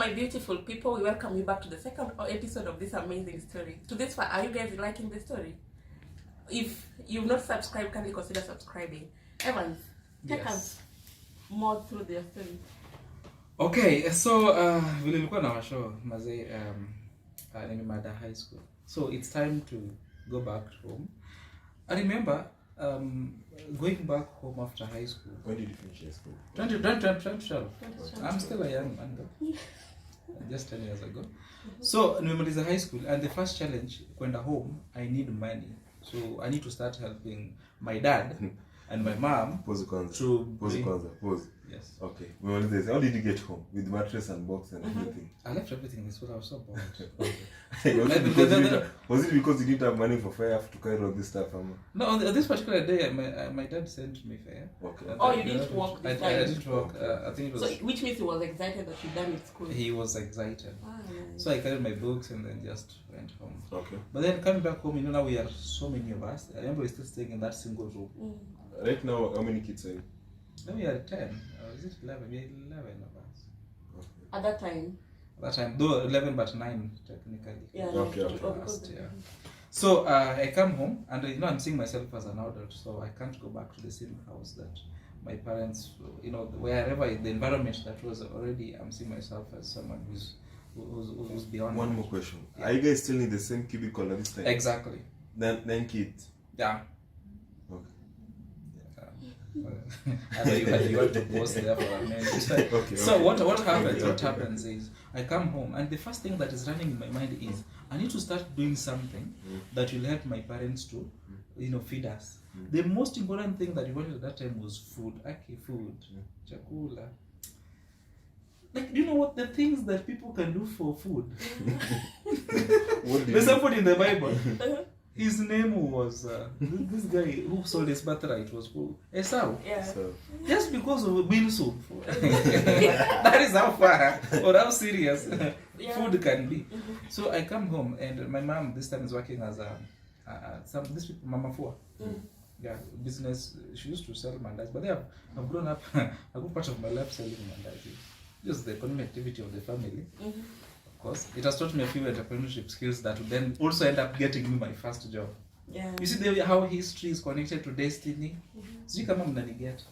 my beautiful people, we welcome you back to the second episode of this amazing story. To this far, are you guys liking the story? If you've not subscribed, kindly consider subscribing. Evans, take us more through their story. Okay, so vile nilikuwa na show mazee in Mada High School. So it's time to go back home. I remember going back home after high school. When did you finish high school? 2012. I'm still a young man though. Just 10 years ago. So nimemaliza high school and the first challenge kwenda home, I need money. So I need to start helping my dad and my mom. Pause. Yes. Okay. How did you get home? With mattress and box and everything? I left everything in school. I was so bored. Was it because you didn't have money for fare to carry all this stuff? No, on this particular day, my dad sent me fare. Okay. Oh, you didn't walk? I didn't walk. I think it was. So, which means he was excited that you done with school? He was excited. Nice. So I carried my books and then just went home. Okay. But then coming back home, now we are so many of us. I remember we're still staying in that single room. Right now, how many kids are you? Then we are 10. Is it 11? We are 11 of us. Okay. At that time? At that time, though 11 but 9 technically. Yeah. Okay. So I come home and I'm seeing myself as an adult, so I can't go back to the same house that my parents, wherever the environment that was already, I'm seeing myself as someone who's beyond. One more question. Yeah. Are you guys still in the same cubicle at this time? Exactly. 9 kids? Yeah. Okay. I know you want to pause there for a minute. Okay. So what happens? What happens is I come home and the first thing that is running in my mind is I need to start doing something that will help my parents to, feed us. The most important thing that we wanted at that time was food. Food, chakula. Like, do you know what the things that people can do for food? There's somebody in the Bible. His name was this guy who sold his birthright was called Esau. Yeah. So. Just because of bean soup. That is how far or how serious food can be. So I come home and my mom this time is working as these people Mama Fua. Yeah, business. She used to sell mandazi, but I've grown up a good part of my life selling mandazi. Just the economic activity of the family. Of course, it has taught me a few entrepreneurship skills that would then also end up getting me my first job. Yeah. You see how history is connected to destiny? So you come home and get.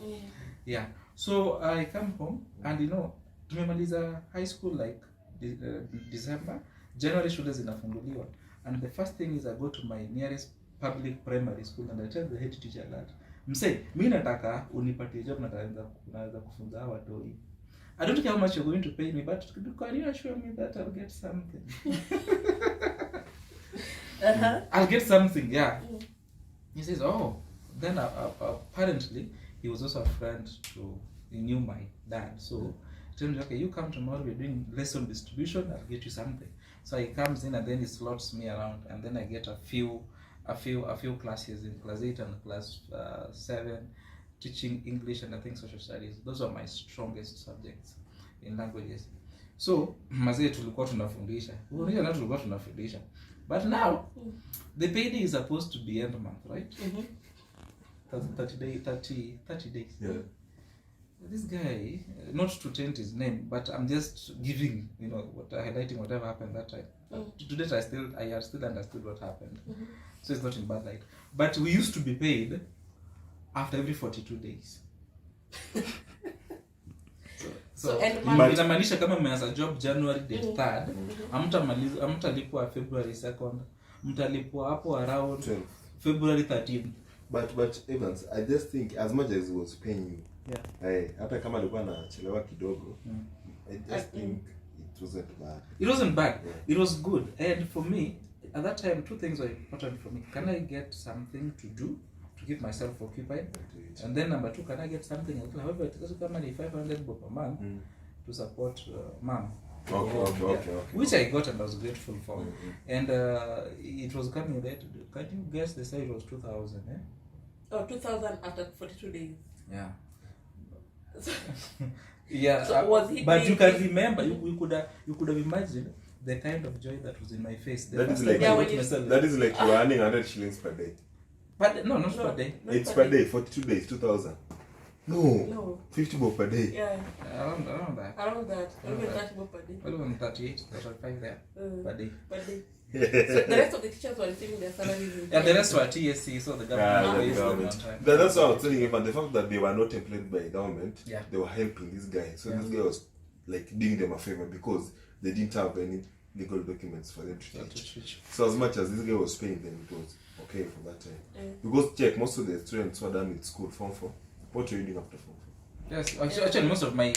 Yeah. So I come home and tumemaliza high school like December. January shule zinafunguliwa. And the first thing is I go to my nearest public primary school and I tell the head teacher that mimi nataka unipatie job naweza kufunza watoi. I don't care how much you're going to pay me, but can you assure me that I'll get something? I'll get something, yeah. He says, oh. Then apparently, he was also a friend he knew my dad. So, he told me, okay, you come tomorrow, we're doing lesson distribution, I'll get you something. So he comes in and then he slots me around and then I get a few classes in class 8 and class 7. Teaching English and I think social studies. Those are my strongest subjects in languages. So, mazee tulikuwa tunafundisha. But now, the payday is supposed to be end month, right? 30 days. Yeah. This guy, not to taint his name, but I'm just giving, highlighting whatever happened that time. Today I still understood what happened. So it's not in bad light. But we used to be paid after every 42 days. So inamaanisha kama mmeanza job January 3rd, hamtalipwa February 2nd, mtalipwa hapo around 12. February 13th. But Evans, I just think as much as he was paying you, hata kama alikuwa anachelewa kidogo, I just think it wasn't bad. It wasn't bad. Yeah. It was good. And for me, at that time, two things were important for me. Can I get something to do to keep myself occupied? And then number 2, can I get something else? However, it doesn't come money 500 bob a month to support mom. Okay. Which I got and I was grateful for. And it was coming there to do. Can you guess they say it was 2,000, eh? Oh, 2,000 after 42 days. Yeah. Yeah. So was he but you can remember, you could have imagined the kind of joy that was in my face. That is like you are earning 100 shillings per day. But no, not per day. It's per day, 42 days, 2,000. No. 50 bob per day. Yeah. Around that. Around that. Around Even that. 30 bob per day. Well, on 38, 35 there per day. Per day. So the rest of the teachers were receiving their salaries in Yeah, the rest were TSC, so the government pays them on time. That's what I was telling you, but the fact that they were not employed by government, Yeah. they were helping this guy. So Yeah. this guy was like doing them a favor because they didn't have any legal documents for them to teach. So as much as this guy was paying them, it was okay for that time. Because check, most of the students who are done with school, Form 4, what were you doing after Form 4? Yes, actually most of my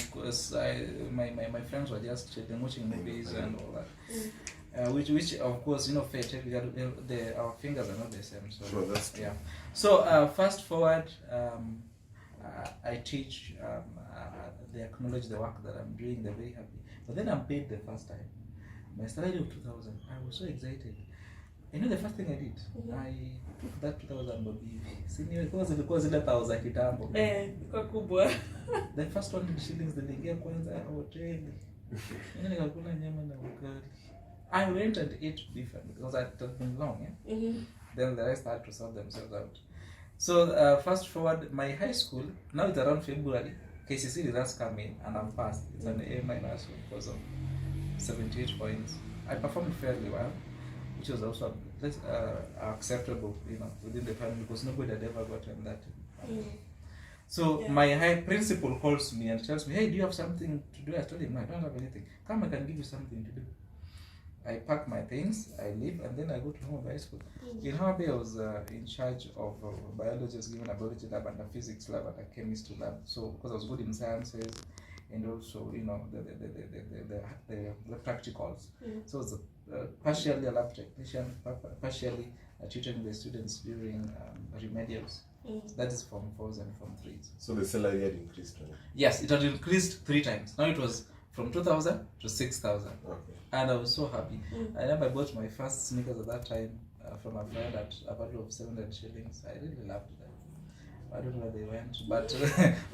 friends were just chilling, watching movies and all that. Which of course, you know, our fingers are not the same. So Sure, that's true. yeah. So fast forward, I teach. They acknowledge the work that I'm doing. They're very happy. But then I'm paid the first time. My salary of 2,000. I was so excited. You know the first thing I did? I took that 2,000 bobi. Senior, because it was 1,000 kitambo. Kwa kubwa. The first 100 shillings niliingia kwanza hoteli. Nikakula nyama na ugali. I went and ate beef because it had been long, yeah? Then the rest had to sort themselves out. So fast forward, my high school, now it's around February, KCC results come in and I'm passed. It's an A- because of 78 points. I performed fairly well, which was also acceptable, you know, within the family because nobody had ever gotten that. So my high principal calls me and tells me, hey, do you have something to do? I told him, no, I don't have anything. Come, I can give you something to do. I pack my things, I leave, and then I go to Homa Bay High School. In Homa Bay, I was in charge of biology, I was given a biology lab and a physics lab and a chemistry lab. So, because I was good in sciences and also, you know, the practicals. So, I was partially a lab technician, partially tutoring the students during remedials. That is Form 4s and Form 3s. So the salary had increased, right? Yes, it had increased 3 times. Now it was from 2,000 to 6,000. Okay. And I was so happy. I remember I bought my first sneakers at that time from a friend at a value of 700 shillings. I really loved them. I don't know where they went, but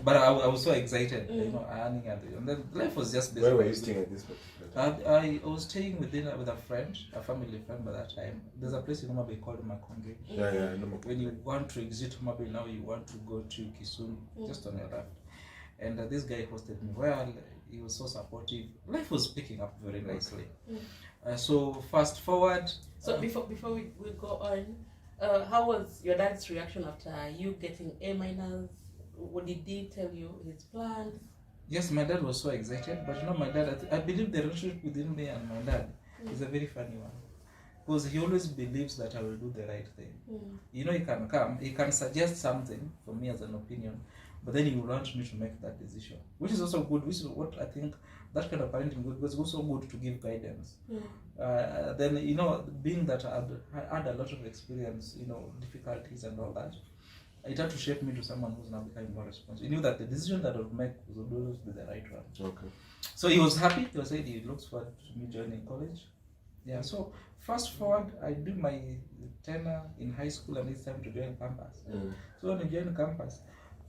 but I was so excited, you know, earning and then life was just busy. Where were you staying at this particular time? I was staying with a friend, a family friend by that time. There's a place in Homa Bay called Makonge. Yeah, I know. When you want to exit Homa Bay now, you want to go to Kisumu, just on your left. And this guy hosted me well. He was so supportive. Life was picking up very nicely. So fast forward. So before we go on, how was your dad's reaction after you getting A minus? What did he tell you his plans? Yes, my dad was so excited. But you know, my dad, I believe the relationship between me and my dad is a very funny one. Because he always believes that I will do the right thing. You know, he can suggest something for me as an opinion, but then he will want me to make that decision, which is also good, which is what I think that kind of parenting good, because it's also good to give guidance. Then, you know, being that I had a lot of experience, you know, difficulties and all that, it had to shape me to someone who's now becoming more responsible. He knew that the decision that I would make would always be the right one. Okay. So he was happy. He was saying he looks forward to me joining college. Yeah, so fast forward, I do my tenure in high school and it's time to join campus. So when I join campus,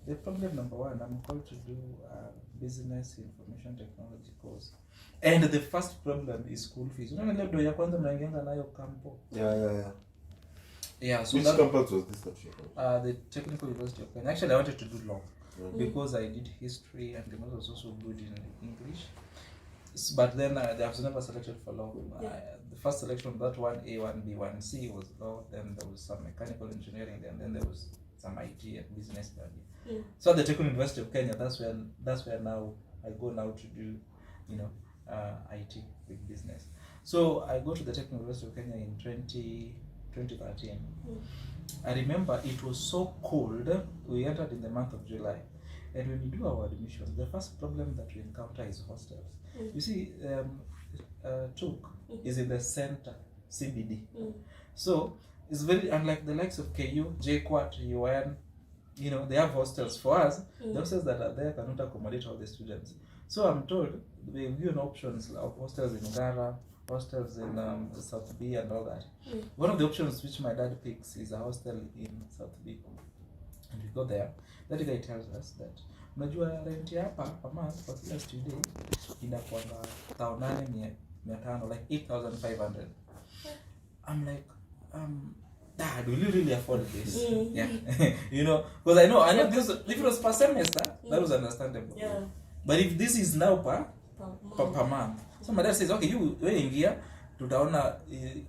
the problem number one, I'm called to do a business information technology course. And the first problem is school fees. You know, ndio ya kwanza mnaingianga nayo campo. Yeah, so which campus was this that you the Technical University of Kenya. Actually, I wanted to do law because I did history and the math was also good in English. But then I was never selected for law. The first selection, that 1A, 1B, 1C was law. Then there was some mechanical engineering. Then there was some IT and business study. So at the Technical University of Kenya, that's where now I go now to do, you know, IT with business. So I go to the Technical University of Kenya in 2013. I remember it was so cold. We entered in the month of July. And when you do our admissions, the first problem that we encounter is hostels. You see, Tuk is in the center, CBD. So it's very unlike the likes of KU, JKUAT, UN. You know, they have hostels. For us, the hostels that are there cannot accommodate all the students. So I'm told we've given options of hostels in Gara, hostels in South B and all that. One of the options which my dad picks is a hostel in South B. And we go there. That guy tells us that unajua rent hapa per month for kila student inakuwa 8,500 like 8,500. I'm like Dad, will you really afford this? Yeah. You know, because I know this, if it was per semester, that was understandable. Yeah. But if this is now per month. So my dad says, okay, you ingia, tutaona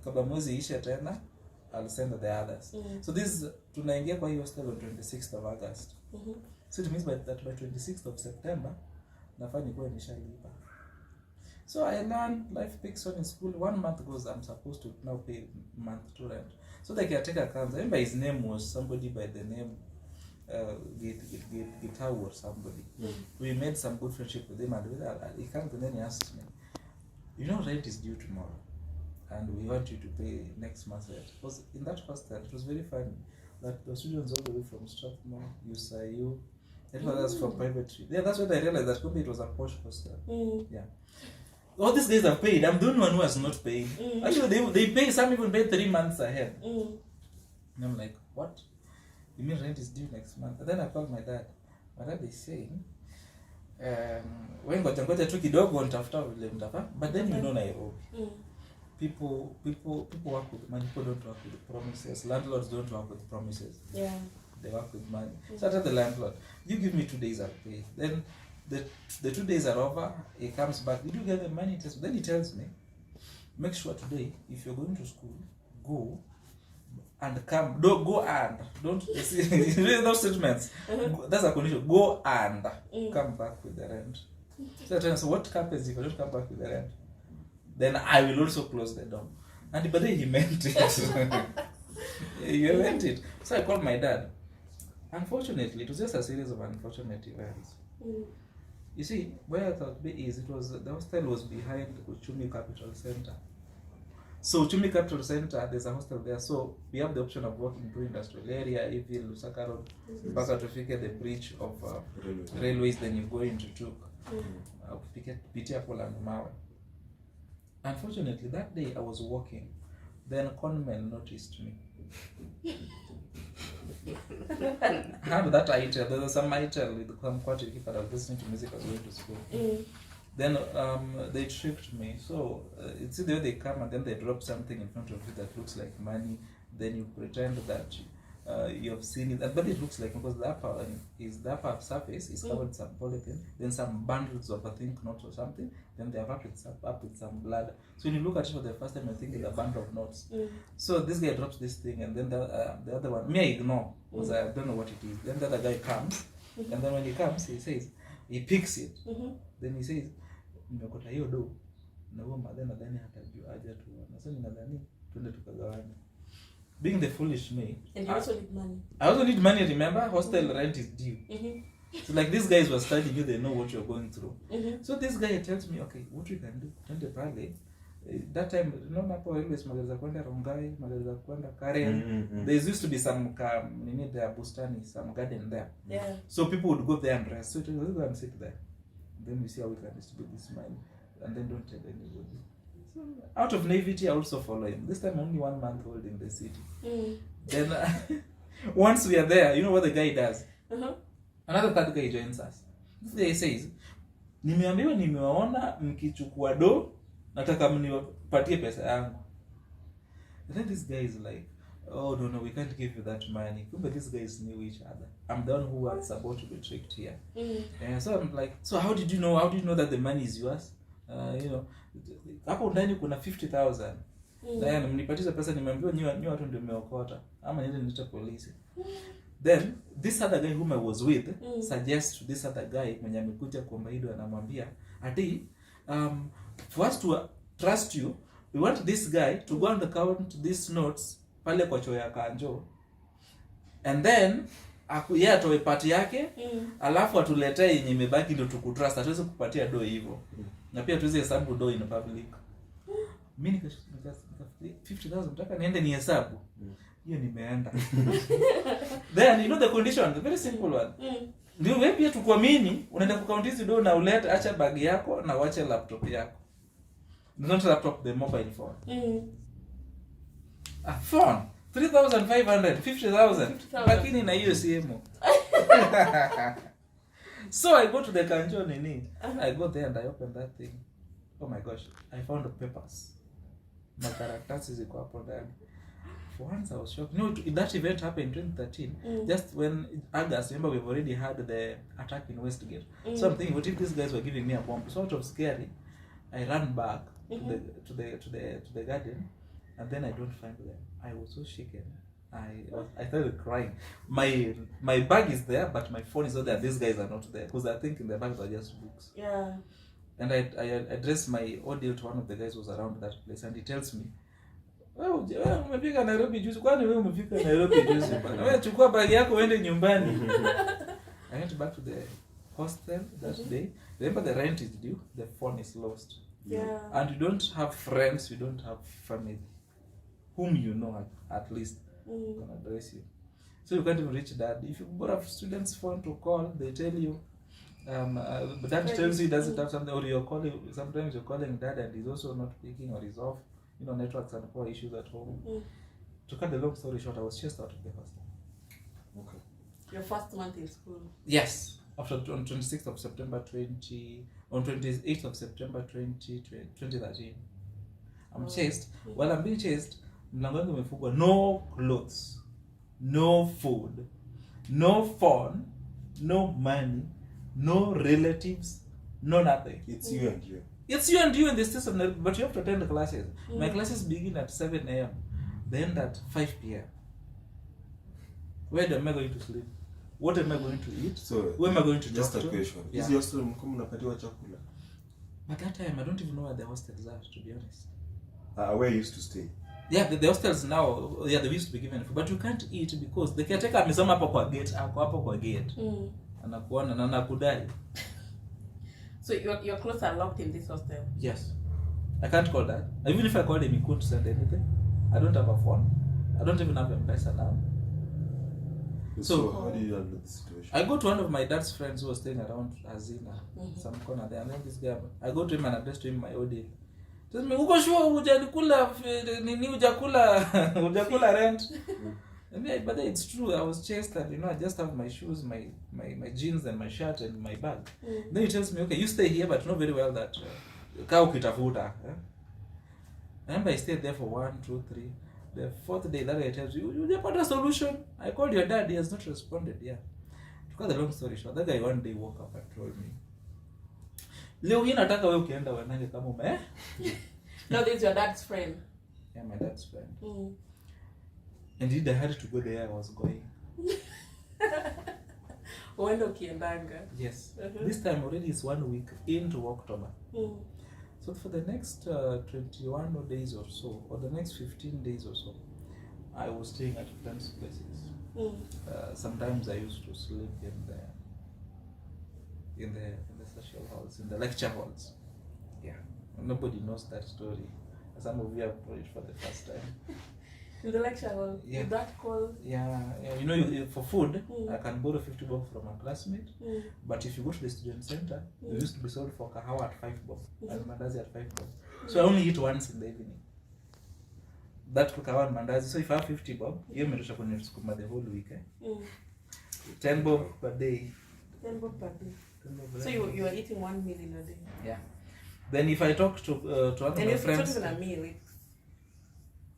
kabla mwezi ishe tena, I'll send the others. So this tunaingia kwa hiyo hostel on 26th of August. So it means by 26th of September, nafanya kuwa nishalipa. So I learned life picks on in school. 1 month goes, I'm supposed to now pay month 2 rent. So the caretaker comes. I remember his name was somebody by the name Guitar or somebody. We made some good friendship with him, and he comes and then he asks me, you know, rent is due tomorrow, and we want you to pay next month's rent. Because in that hostel, it was very funny that the students all the way from Strathmore, USIU, and others from private. Yeah, that's when I realized that maybe it was a posh hostel. Yeah. All these guys are paid. I'm the only one who has not paid. Actually, they pay. Some even pay 3 months ahead. And I'm like, what? You mean rent is due next month? And then I called my dad. My dad is saying, ngoja tu kidogo nitafuta vile mtapa. But then you know Nairobi. People work with money. People don't work with promises. Landlords don't work with promises. Yeah. They work with money. So I tell the landlord, you give me 2 days, I'll pay. Then the 2 days are over. He comes back. Did you get the money? Then he tells me, make sure today, if you're going to school, go and come. Don't go and don't see those statements. That's a condition. Go and come back with the rent. So I tell him, so what happens if I don't come back with the rent? Then I will also close the door. And but then he meant it. He meant it. So I called my dad. Unfortunately, it was just a series of unfortunate events. You see, where I thought is it was the hostel was behind Uchumi Capital Center. So Uchumi Capital Center, there's a hostel there. So we have the option of walking through industrial area, Evil, Lusaka Road, back to figure the bridge of railways. Then you go into Tuk, Pitia and Mawe. Unfortunately, that day I was walking. Then conmen noticed me. How that ITEL? There was some ITEL with some quantity keeper. I was listening to music. I was going to school. Then they tricked me. So it's the way they come and then they drop something in front of you that looks like money. Then you pretend that you have seen it, but it looks like, because the upper surface is covered with some polythene, then some bundles of, I think, notes or something. Then they are wrapped up with some blood. So when you look at it for the first time, I think it's a bundle of notes. So this guy drops this thing, and then the other one, me, I ignore, because I don't know what it is. Then the other guy comes, and then when he comes, he says, he picks it. Then he says, nimekota hiyo do, na huo madhe nadhani hatajua aje tu. Na sasa ninadhani twende tukagawane. Being the foolish me. And you also need money. I also need money, remember? Hostel rent is due. So like these guys were studying you, they know what you're going through. So this guy tells me, okay, what we can do? Twende pale. That time, you know, Napo always magari za kwenda Rongai, magari za kwenda Karen. There used to be some there bustani, some garden there. Yeah. So people would go there and rest. So it was, go and sit there. Then we see how we can distribute this money. And then don't tell anybody. So out of naivety, I also follow him. This time only 1 month old in the city. Then once we are there, you know what the guy does? Another third guy joins us. This guy says, nimeambiwa nimewaona mkichukua do, nataka mnipatie pesa yangu. And then this guy is like, oh no, we can't give you that money. But these guys knew each other. I'm the one who was about to be tricked here. And so I'm like, so how did you know? How did you know that the money is yours? You know, hapo ndani kuna 50,000. Na mnipatie pesa, nimeambiwa nyinyi watu ndio mmeokota. Ama niende niite polisi. Then this other guy whom I was with suggests to this other guy mwenye amekuja kuomba hido, anamwambia ati for us to trust you, we want this guy to go and count these notes pale kwa choo ya Kanjo, and then yeye atoe part yake, alafu atuletee yenye imebaki ndio tukutrust. Hatuwezi kupatia do hivyo, na pia tuweze hesabu do in public. Mimi nika 50,000 nataka niende ni hesabu hiyo, nimeenda. Then you know the condition, the very simple one. Ndio wewe pia tukuamini, unaenda kucount hizo do na ulete, acha bag yako na uache laptop yako. Not laptop, the mobile phone. A phone 3,500, 50,000. Lakini na hiyo simu. So I go to the Kanjo nini. I go there and I open that thing. Oh my gosh, I found the papers. Makaratasi ziko hapo ndani. for once I was shocked. No, that event happened in 2013, just when August. Remember, we've already had the attack in Westgate. So I'm thinking, what if these guys were giving me a bomb? Sort of scary. I ran back to the garden, and then I don't find them. I was so shaken. I started crying. My bag is there, but my phone is not there. These guys are not there because I think in the bags are just books. Yeah. And I addressed my ordeal to one of the guys who was around that place, and he tells me, "Well, umefika Nairobi juzi. Kwani wewe umefika Nairobi juzi bana? Wewe chukua bag yako uende nyumbani." I went back to the hostel that day. Remember, the rent is due, the phone is lost. Yeah. And you don't have friends, you don't have family whom you know at least can address you. So you can't even reach dad. If you borrow a student's phone to call, they tell you but dad tells you he doesn't have something, or sometimes you're calling dad and he's also not picking, or he's off. You know, networks and poor issues at home. To cut the long story short, I was chased out of the hostel. Okay. Your first month in school? Yes. On 26th of September 28th of September 2013. I'm chased. While I'm being chased, mlango wangu umefungwa. No clothes, no food, no phone, no money, no relatives, no nothing. It's you and you. It's you and you in the system, but you have to attend the classes. My classes begin at 7 a.m. They end at 5 p.m. Where am I going to sleep? What am I going to eat? So where am I going to just talk a to? question. Yeah. Is your hostel mnapatiwa chakula? At that time, I don't even know where the hostels are, to be honest. Where you used to stay? Yeah, the hostels now, yeah, they used to be given food, but you can't eat because the caretaker amesoma hapo kwa gate, hapo kwa gate. Anakuona na anakudai. So your clothes are locked in this hostel? Yes. I can't call that. Even if I called him, he couldn't send anything. I don't have a phone. I don't even have M-Pesa now. So how did you handle the situation? I go to one of my dad's friends who was staying around Azina, some corner there, and then this guy, I go to him and address to him my ordeal. Tells me, "Uko sure hujakula nini, hujakula rent?" And yeah, but it's true. I was chased, and I just have my shoes, my jeans, and my shirt and my bag. Then he tells me, "Okay, you stay here, but know very well that kaa ukitafuta." I remember I stayed there for 1, 2, 3. The 4th day, that guy tells you got a solution. I called your dad, he has not responded. Yeah. To cut the long story short, that guy one day woke up and told me, "Leo hii nataka wewe ukienda wanange kama ume." No, this is your dad's friend. Yeah, my dad's friend. Indeed, I had to go there. I was going. Uende ukiendanga. Yes. This time already is 1 week into October. So for the next 21 days or so, or the next 15 days or so, I was staying at friends' places. Sometimes I used to sleep in the social halls, in the lecture halls. Yeah, nobody knows that story. Some of you have heard it for the first time. In the lecture hall? Yeah. Is that called? Yeah. For food, I can borrow 50 bob from a classmate. But if you go to the student center, it used to be sold for kahawa at 5 bob and mandazi at 5 bob. So I only eat once in the evening. That kahawa and mandazi. So if I have 50 bob, you imetosha kwenye sukuma the whole week. 10 bob per day. 10 bob per day. So you are eating 1 meal in a day? Yeah. Then if I talk to one of my friends, and it's not even a meal.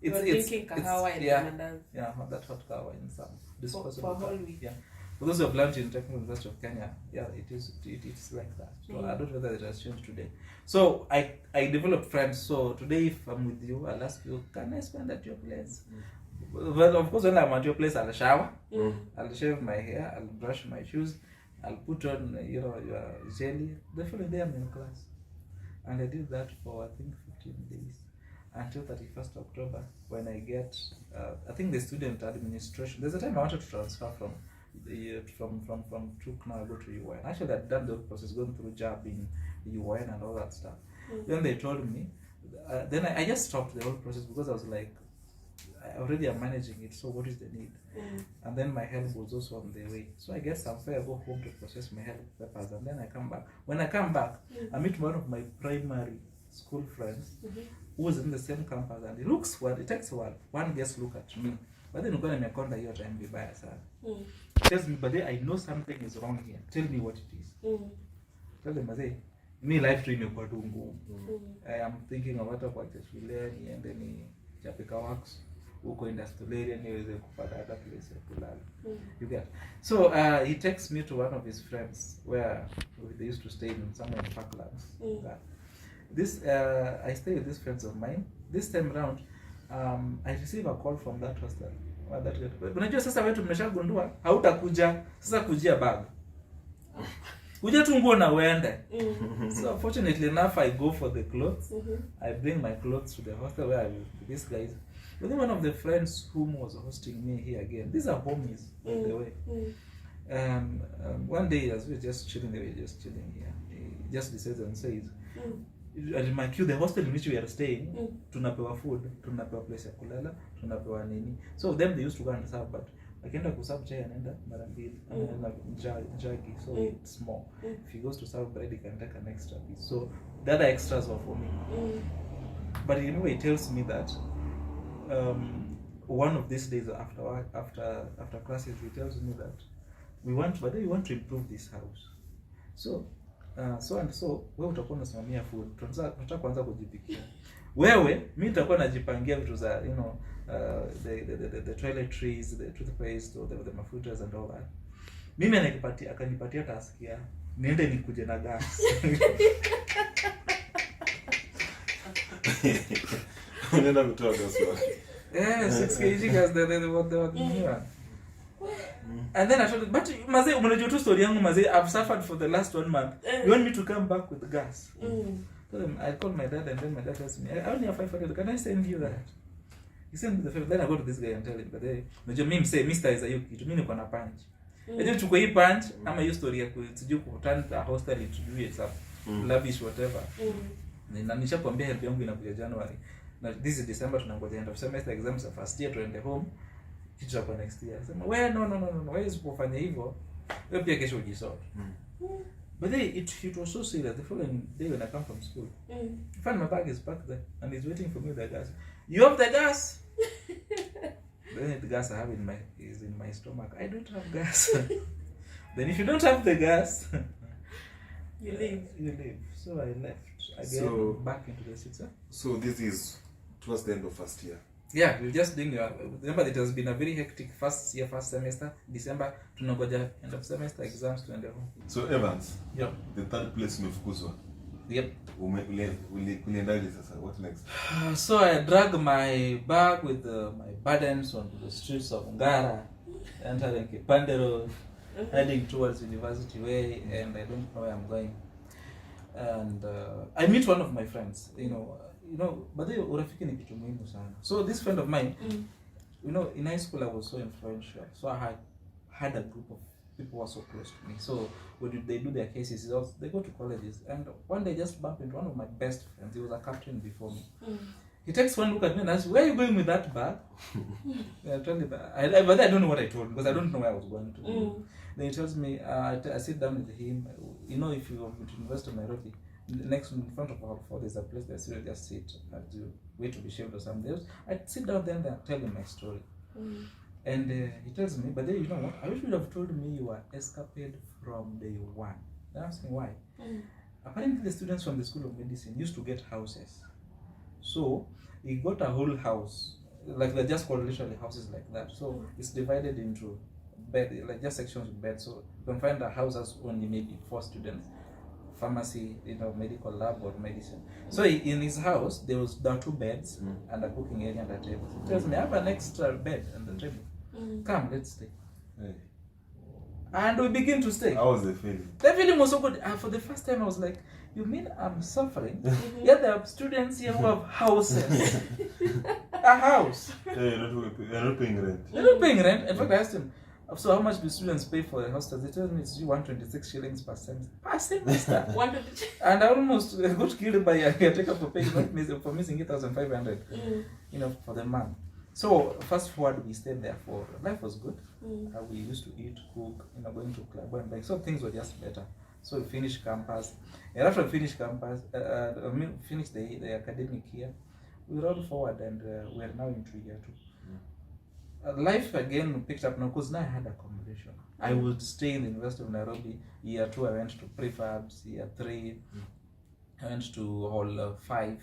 You're drinking kahawa and mandazi. Yeah, that hot kahawa in some disposable for a whole week. Yeah. For those who have learned in Technical University of Kenya, yeah, it's like that. So I don't know whether it has changed today. So I developed friends. So today, if I'm with you, I'll ask you, "Can I spend at your place?" Well, of course, when I'm at your place, I'll shower, I'll shave my hair, I'll brush my shoes, I'll put on your jelly. The following day, I'm in class, and I did that for I think 15 days. Until 31st October, when I get, I think the student administration. There's a time I wanted to transfer from TUK now I go to UN. Actually, I'd done the whole process, going through job in UN and all that stuff. Then they told me, then I just stopped the whole process because I was like, I already am managing it, so what is the need? And then my help was also on the way. So I get some fare, I go home to process my help papers, and then I come back. When I come back, I meet one of my primary school friends who was in the same campus, and it takes a while. One guest look at me. But then nimekonda hiyo time vibaya sana. Tells me, but I know something is wrong here. Tell me what it is. Tell them, me life tu imekuwa ngumu. I am thinking of hata kwa shule niende ni chapika works uko industrial area niweze kupata hata place ya kulala. You get. So he takes me to one of his friends where they used to stay in somewhere in Parklands. This I stay with these friends of mine. This time around I receive a call from that hostel. Unajua sasa wewe tumeshagundua hautakuja sasa kujia bag. Kuja tu nguo na uende. So fortunately enough I go for the clothes. I bring my clothes to the hostel where I will with these guys. But then one of the friends whom was hosting me here again. These are homies by the way. One day as we were just chilling here, he just decides and says, at my queue, the hostel in which we are staying, tunapewa food, tunapewa place ya kulala, tunapewa nini. So them they used to go and serve, but akienda kuserve chai anaenda mara mbili, anaenda jagi, so it's small. If he goes to serve bread, he can take an extra piece. So the other extras were for me. But anyway, he tells me that one of these days after classes, he tells me that we want to improve this house. So so and so wewe utakuwa unasimamia food. Tunataka kuanza kujipikia. Wewe mimi nitakuwa najipangia vitu za the toiletries, the toothpaste or the mafutas and all that. Mimi akanipatia task ya niende nikuje na gas. Unaenda kutoa gas wapi? 6 kg gas the and then I told him, but Mazee, unajua tu story yangu Mazee, I've suffered for the last 1 month. You want me to come back with gas? So then I called my dad and then my dad tells me, I only have 500, can I send you that? He sent me the 500, then I go to this guy and tell him, but hey, unajua mimi msee, Mr. is a yuki, mimi niko na punch. Unajua chukua hii punch, ama hiyo story ya kujua kuturn the hostel into it up, lavish whatever. Na nishakwambia help yangu inakuja January. Na this is December tunangoja end of semester exams of first year tuende home. Kitu hapo next year. Sema, "Wewe no. Wewe usipofanya hivyo, wewe pia kesho ujisort." But then it was so serious. The following day when I come from school, I find my bag is packed there and he's waiting for me with the gas. You have the gas? Then the gas I have is in my stomach. I don't have gas. Then if you don't have the gas, you leave. So I left again back into the city. So this is towards the end of first year. Yeah, we're just doing remember it has been a very hectic first semester. December tunangoja end of semester exams to end home. So Evans, the third place umefukuzwa. Yep. Uliendaje sasa? What next? So I drag my bag with my burdens onto the streets of Ngara, entering Kipande Road, heading towards University Way, and I don't know where I'm going. And I meet one of my friends, you know, but the urafiki ni kitu muhimu sana. So this friend of mine, in high school I was so influential. So I had a group of people who were so close to me. So when they do their cases, they go to colleges. And one day I just bumped into one of my best friends. He was a captain before me. He takes one look at me and asks, "Where are you going with that bag?" I told him, but I don't know what I told him because I don't know where I was going to. Then he tells me, I sit down with him. If you want to University of Nairobi, next in front of our floor there's a place that you just sit and you wait to be shaved or something else. I sit down there and tell him my story. And he tells me, but then you know what? I wish you would have told me you were escapade from day one. I'm asking why. Apparently the students from the School of Medicine used to get houses. So he got a whole house, like they're just called literally houses like that. So it's divided into bed, like just sections of beds. So you can find a house as only maybe 4 students. Pharmacy, medical lab or medicine. So in his house there are 2 beds and a cooking area and a table. He tells me, I have an extra bed and the table. Come, let's stay. Hey. And we begin to stay. How was the feeling? The feeling was so good. For the first time I was like, you mean I'm suffering? Yet there are students here who have houses. A house. You're not paying rent. They're not paying rent. In fact, I asked him, so how much do students pay for the hostels? They told me it's 126 shillings per semester. 126. And I almost got killed by a caretaker for paying for missing 8,500 for the month. So fast forward, we stayed there for life was good. We used to eat, cook, going to club and like so things were just better. So we finished campus. And after we finished campus, finished the academic year, we rolled forward and we are now into year 2. Life again picked up now because now I had accommodation. I would stay in the University of Nairobi. Year 2 I went to prefabs. Year 3 I went to hall 5.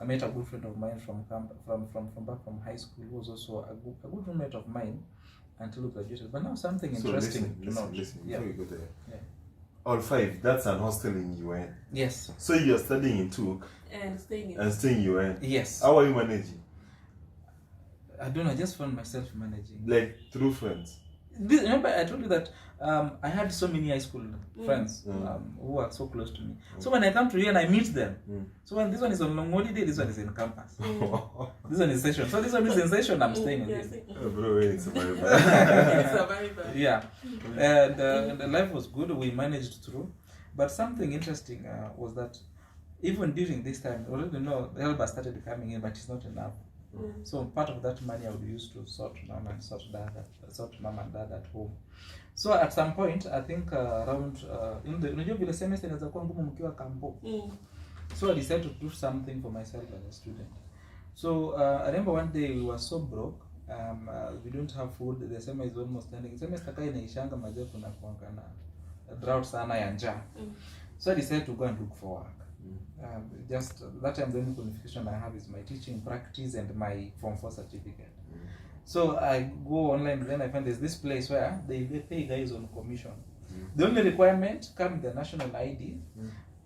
I met a good friend of mine from back from high school, who was also a good roommate of mine until we graduated. But now something interesting to note. Listen, Yeah. before you go there. Yeah. All 5, that's an hostel in UN. Yes. So you're studying in Tuk And staying in. and staying in UN. Yes. How are you managing? I don't know, I just found myself managing. Like through friends? Remember I told you that I had so many high school friends who are so close to me. So when I come to here and I meet them, so when this one is on long holiday, this one is in campus. This one is session. So this one is in session, I'm staying with this. Bro, it's very bad. Yeah. And the life was good, we managed through. But something interesting was that even during this time, already know the help started coming in, but it's not enough. So part of that money I would use to sort mom and dad at home. So at some point, I think around in the semester inaweza kuwa ngumu mkiwa kampo. So I decided to do something for myself as a student. So I remember one day we were so broke. We don't have food. The semester is almost ending. Semester kai inaishanga mazee kuna kuanga na drought sana ya njaa. So I decided to go and look for work. Just that time the only qualification I have is my teaching practice and my Form 4 certificate. So I go online, then I find there's this place where they pay guys on commission. The only requirement, come with the national ID,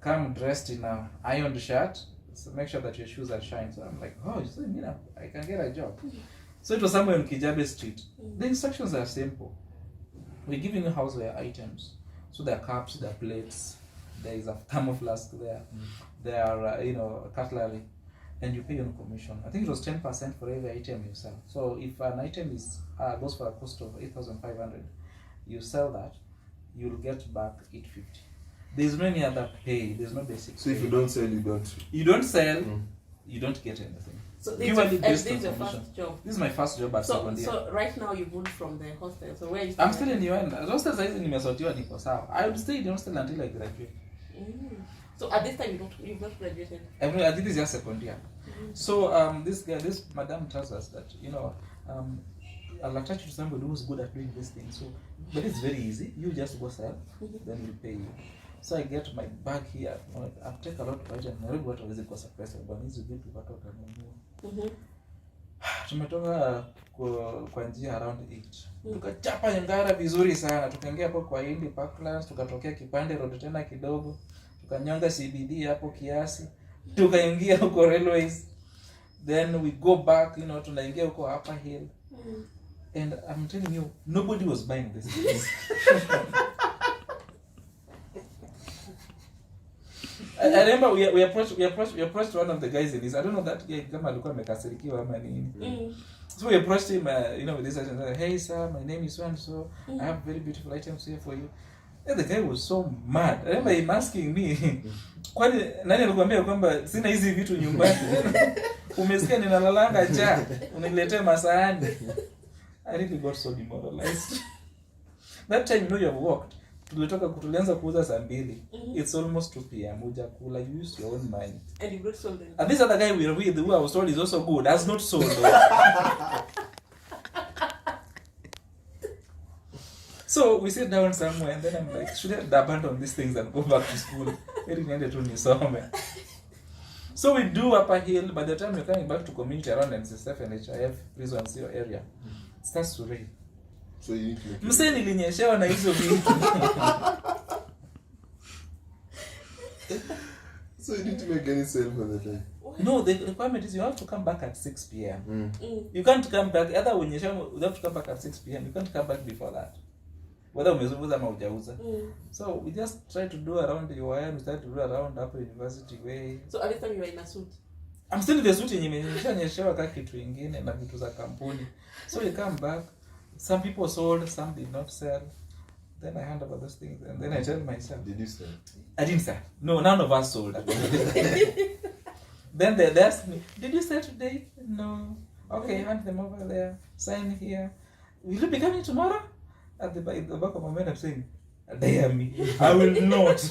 come dressed in a ironed shirt, so make sure that your shoes are shined. So I'm like, oh, so you know, I can get a job. So it was somewhere on Kijabe Street. The instructions are simple. We're giving you houseware items. So there are cups, there are plates, there is a thermoflask there, there are cutlery, and you pay on commission. I think it was 10% for every item you sell. So if an item is goes for a cost of 8,500, you sell that, you'll get back 850. There's no any other pay. There's no basic. So pay. if you don't sell, you don't. You don't sell, you don't get anything. So this is your first job. This is my first job at second year. So right now you moved from the hostel. So where is? I'm still in UN. Hostel size nimesotiwa niko sawa. I will stay in hostel until I graduate. So at this time you've not graduated. I think this is your second year. So this madam tells us that I'll attach you to somebody who's good at doing this thing. So, but it's very easy. You just go sell, then we'll pay you. So I get my bag here. I've taken a lot of items. I don't know what was it cost pesa, but it's good to what I tumetoka kwa njia around 8. Tukachapa Ngara vizuri sana. Tukaingia hapo kwa Hindi Parklands, tukatokea Kipande Road tena kidogo. Tukanyonga CBD hapo kiasi. Tukaingia huko Railways. Then we go back, tunaingia huko Upper Hill. And I'm telling you, nobody was buying this. I remember we approached one of the guys in this. I don't know that guy kama alikuwa amekasirikiwa ama nini. So we approached him, with this and said, "Hey sir, my name is so and so. I have very beautiful items here for you." And the guy was so mad. I remember him asking me, "Kwani nani alikwambia kwamba sina hizi vitu nyumbani? Umesikia ninalalanga njaa, uniletee masahani." I really got so demoralized. That time you have walked. Tulianza kuuza saa 2. It's almost 2 p.m. Ujakula, you use your own mind. And you got sold them. And this other guy we were with, who I was told is also good, has not sold. So we sit down somewhere and then I'm like, should I abandon these things and go back to school? So we do Upper Hill. By the time we're coming back to community around NCSF and HIF prison zero area, it starts to rain. So you need to make Mse nilinyeshewa na hizo vitu. So you need to make any sale for the time. No, the requirement is you have to come back at 6 p.m. You can't come back, either unyeshewa, you have to come back at 6 p.m. You can't come back before that. Whether umezunguza ama hujauza. So we just try to do around UIN, we try to do around Upper University way. So at this time you were in a suit? I'm still in the suit yenye nimeshanyeshewa kama kitu kingine na vitu za kampuni. So we come back. Some people sold, some did not sell. Then I hand over those things and then I tell myself. Did you sell? I didn't sell. No, none of us sold. Then they asked me, did you sell today? No. Okay, hand them over there. Sign here. Will you be coming tomorrow? At the back of my mind I'm saying, dare me. I will not.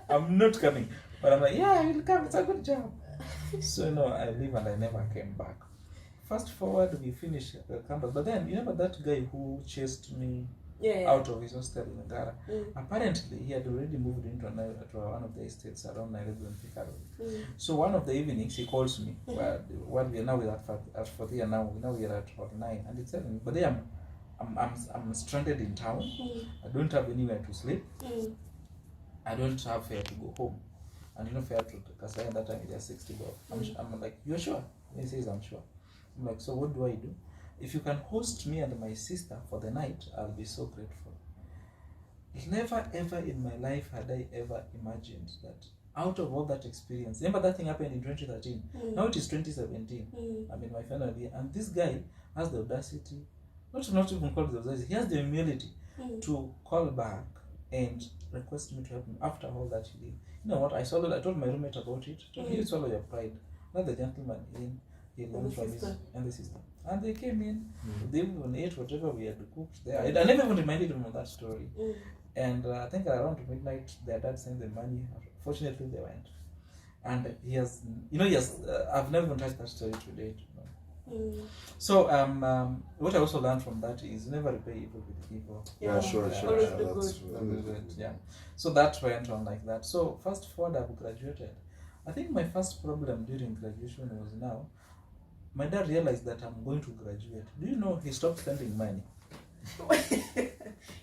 I'm not coming. But I'm like, yeah, I will come. It's a good job. So I leave and I never came back. Fast forward, we finished the campus. But then, you remember that guy who chased me out of his hostel in Ngara. Apparently, he had already moved into one of the estates around Nairobi and Thika Road. So one of the evenings, he calls me. What we are now at 4 now. Now we are at 9, and he's telling me, but I'm stranded in town. I don't have anywhere to sleep. I don't have fare to go home. And fare to Kasai at that time it was 60 bob. I'm like, you're sure? He says, I'm sure. I'm like, so what do I do? If you can host me and my sister for the night, I'll be so grateful. Never ever in my life had I ever imagined that out of all that experience, remember that thing happened in 2013. Now it is 2017. I'm in my final year, and this guy has the audacity, not even call it the audacity, he has the humility to call back and request me to help him after all that he did. You know what? I told my roommate about it. I told him, you swallow your pride. Let the gentleman in. He learned from his and the sister. And they came in. They even ate whatever we had cooked there. I never even reminded him of that story. And I think around midnight, their dad sent them money. Fortunately, they went. And he has, I've never even touched that story to date. So what I also learned from that is never repay evil with evil. Sure. Always do good. Yeah. So that went on like that. So fast forward, I've graduated. I think my first problem during graduation was now my dad realized that I'm going to graduate. Do you know he stopped spending money?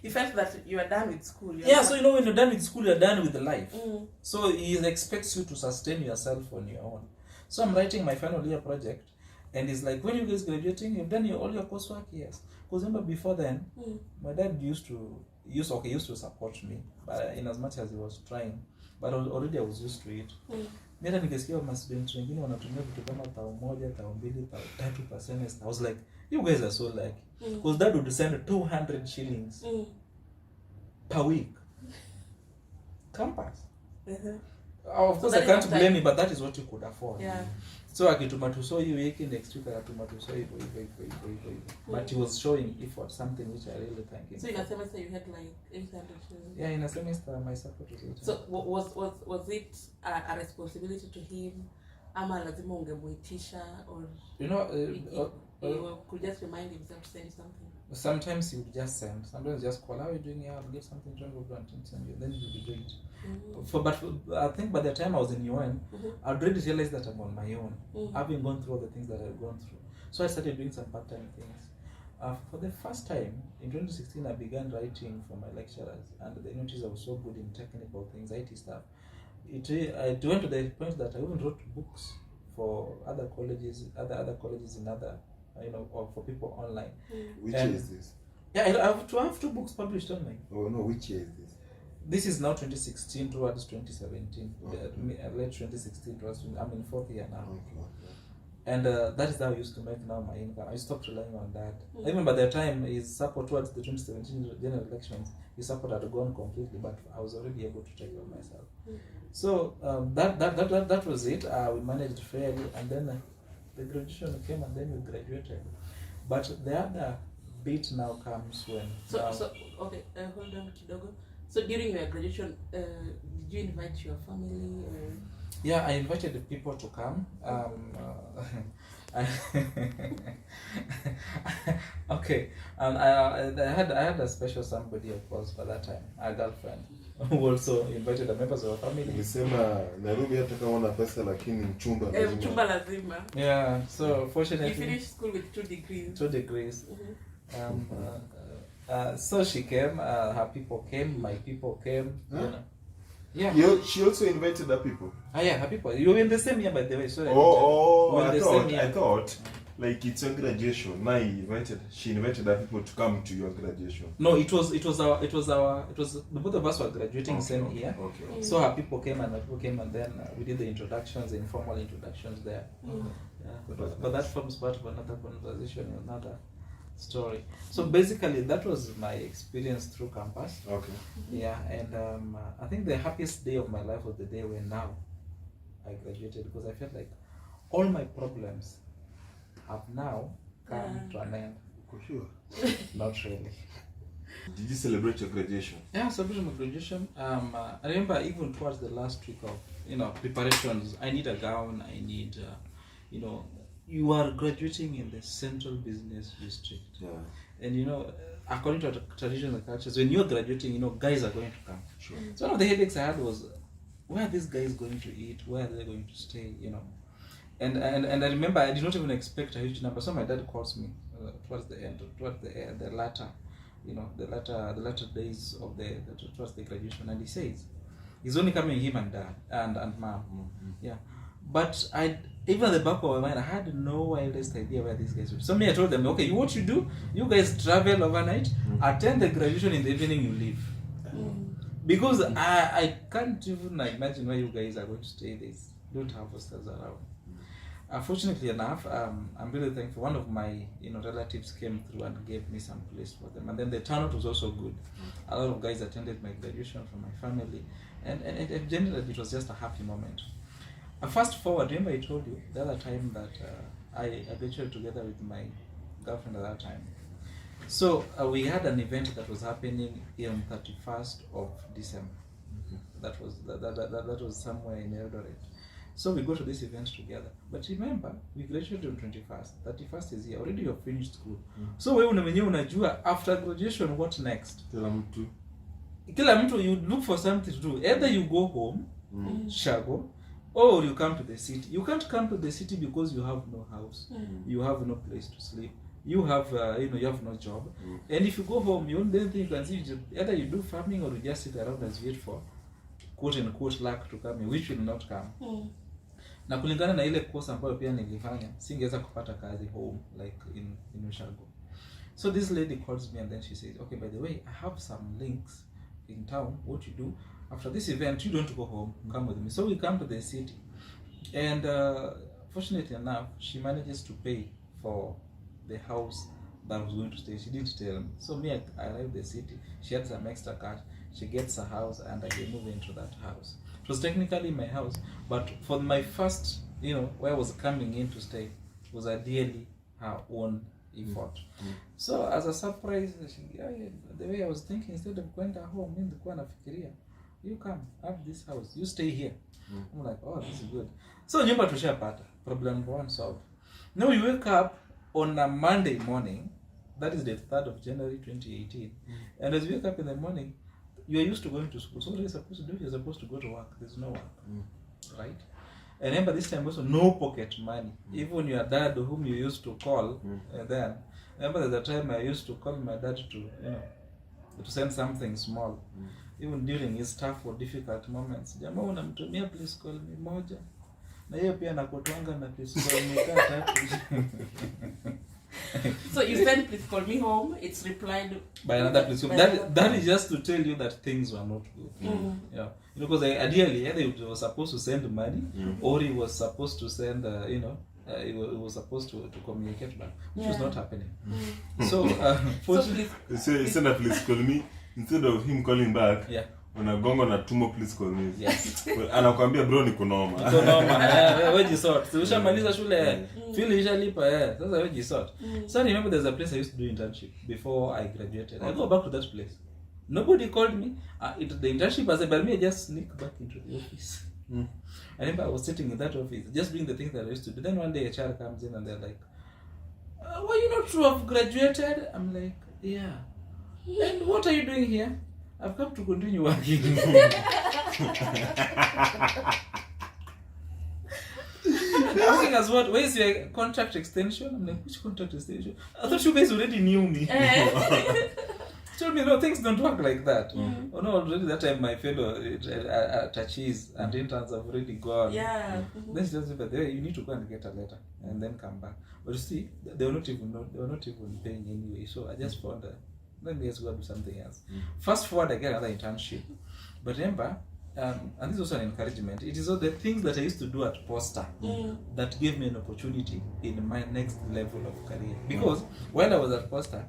He felt that you are done with school. So when you're done with school, you're done with life. So he expects you to sustain yourself on your own. So I'm writing my final year project, and he's like, when you guys graduating, you've done all your coursework? Yes. Because remember before then, my dad used to support me, but in as much as he was trying, but already I was used to it. Mimi nikisikia students wengine wanatumia vitu kama 1,000, 2,000, 3,000 per semester. I was like, you guys are so lucky. Because dad would send 200 shillings per week. Campus. Of course, I can't blame you, but that is what you could afford. So akituma to show you wiki next week akatuma to show you but he was showing effort, something which I really thank him. So in a semester you had like 800 shillings? Yeah, in a semester my support was 800. So was it a responsibility to him? Ama lazima ungemuitisha, or you could just remind himself to send something? Sometimes he would just send. Sometimes just call, how are you doing here? I'll get something to send you. Then he would do it. But I think by the time I was in UN, I already realized that I'm on my own, having gone through all the things that I've gone through. So I started doing some part-time things. For the first time, in 2016, I began writing for my lecturers, and they noticed I was so good in technical things, IT stuff. It went to the point that I even wrote books for other colleges, other colleges in other, or for people online. Which year is this? Yeah, I have 2 books published online. Oh no, which year is this? This is now 2016 towards 2017. Late 2016 towards, I'm in 4th year now. Okay. And that is how I used to make now my income. I stopped relying on that. Even by the time his support towards the 2017 general elections, his support had gone completely, but I was already able to take care of myself. So that was it. We managed fairly, and then the graduation came, and then we graduated. But the other bit now comes when... Okay, hold on kidogo. So during your graduation, did you invite your family? Yeah, I invited the people to come. Okay, and I had a special somebody, of course, by that time, a girlfriend, who also invited the members of our family. Nilisema Nairobi hata kama una pesa lakini mchumba lazima. Mchumba lazima. Yeah, so fortunately... You finished school with 2 degrees. 2 degrees. So she came, her people came, my people came. Huh? Yeah. She also invited the people. Yeah, her people. You were in the same year, by the way. I thought like it's your graduation. She invited the people to come to your graduation. No, it was the both of us were graduating same year. Okay. So her people came and my people came, and then we did the introductions, informal introductions there. Yeah. But that forms part of another conversation, another story. So basically that was my experience through campus. Okay. Yeah, and I think the happiest day of my life was the day when now I graduated, because I felt like all my problems have now come to an end. For sure. Not really. Did you celebrate your graduation? Yeah, celebrating my graduation. I remember even towards the last week of preparations, I need a gown, I need you are graduating in the central business district. Yeah. And according to traditional cultures, when you're graduating, guys are going to come. Sure. So one of the headaches I had was, where are these guys going to eat? Where are they going to stay? And I remember I did not even expect a huge number. So my dad calls me towards the latter days of towards the graduation, and he says he's only coming, him and dad and mom. Yeah, but even at the back of my mind, I had no wildest idea where these guys were. So I told them, okay, what you do, you guys travel overnight, attend the graduation, in the evening you leave. Because I can't even imagine where you guys are going to stay. They don't have hostels around. Fortunately enough, I'm really thankful. One of my relatives came through and gave me some place for them, and then the turnout was also good. A lot of guys attended my graduation from my family, and generally it was just a happy moment. Fast forward, remember I told you the other time that I graduated together with my girlfriend at that time. So we had an event that was happening on 31st of December. That was somewhere in Eldoret. So we go to this event together. But remember, we graduated on 21st. 31st is here. Already you've finished school. So wewe unajua after graduation what next? Kila mtu you look for something to do. Either you go home, shago, or you come to the city. You can't come to the city because you have no house. You have no place to sleep. You have you have no job. And if you go home, you only thing you can see either you do farming or you just sit around and wait for quote unquote luck to come in, which will not come. Na kulingana na ile course ambayo pia nilifanya, singeweza kupata kazi home like in Ushago. So this lady calls me and then she says, okay, by the way, I have some links in town. What you do after this event, you don't go home, come with me. So we come to the city, and fortunately enough, she manages to pay for the house that I was going to stay. She didn't tell me. So I arrived the city. She had some extra cash. She gets a house, and I can move into that house. It was technically my house, but for my first, where I was coming in to stay, was ideally her own effort. So as a surprise, the way I was thinking, instead of going to home, you come, have this house, you stay here. I'm like, oh, this is good. So nyumba tushapata, problem one solved. Now we wake up on a Monday morning, that is the 3rd of January 2018, and as we wake up in the morning, you are used to going to school. So what are you supposed to do? You're supposed to go to work. There's no work, right? And remember this time also no pocket money. Even your dad, whom you used to call, then remember there's a time I used to call my dad to send something small. Even during his tough or difficult moments, jamaa unamtumia please call me moja, na hiyo pia nakutwanga na please call me tatu. So you send please call me home, it's replied by another please call. That is just to tell you that things were not good. Yeah, because ideally either he was supposed to send money, or he was supposed to send he was supposed to communicate back, which was not happening. So so send a please call me instead of him calling back. Yeah, unagonga na tumo please call me. Yes. Anakuambia bro niko noma. Wewe jisort. Ushamaliza shule, feel ishalipa sasa wewe jisort. So I remember there's a place I used to do internship before I graduated. I go back to that place. Nobody called me. The internship was but me I just sneak back into the office. I remember I was sitting in that office just doing the things that I used to do. Then one day a child comes in and they're like, were you not to have graduated? I'm like, yeah. And what are you doing here? I've come to continue working. Asking us what? Where is your contract extension? I'm like, which contract extension? I thought you guys already knew me. Told me, no, things don't work like that. Oh no, already that time my fellow touches and interns have already gone. Yeah. Then she tells me, but you need to go and get a letter and then come back. But you see, they were not even paying anyway. So I just found let me just go do something else. Fast forward, I get another internship. But remember, and this is also an encouragement, it is all the things that I used to do at Posta that gave me an opportunity in my next level of career. Because while I was at Posta,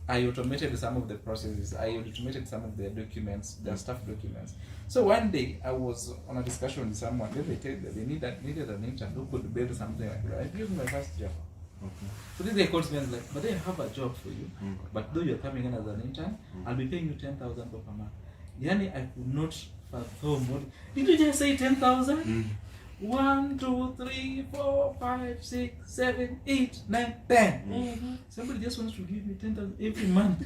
I automated some of the processes, I automated some of the documents, the staff documents. So one day, I was on a discussion with someone, then they told that they needed an intern who could build something like that. I gave me my first job. So this guy calls me and is like, but then I have a job for you, but though you're coming in as an intern, I'll be paying you 10,000 per month. Yani, I could not fathom. Did you just say 10,000? 1, 2, 3, 4, 5, 6, 7, 8, 9, 10. Somebody just wants to give me 10,000 every month,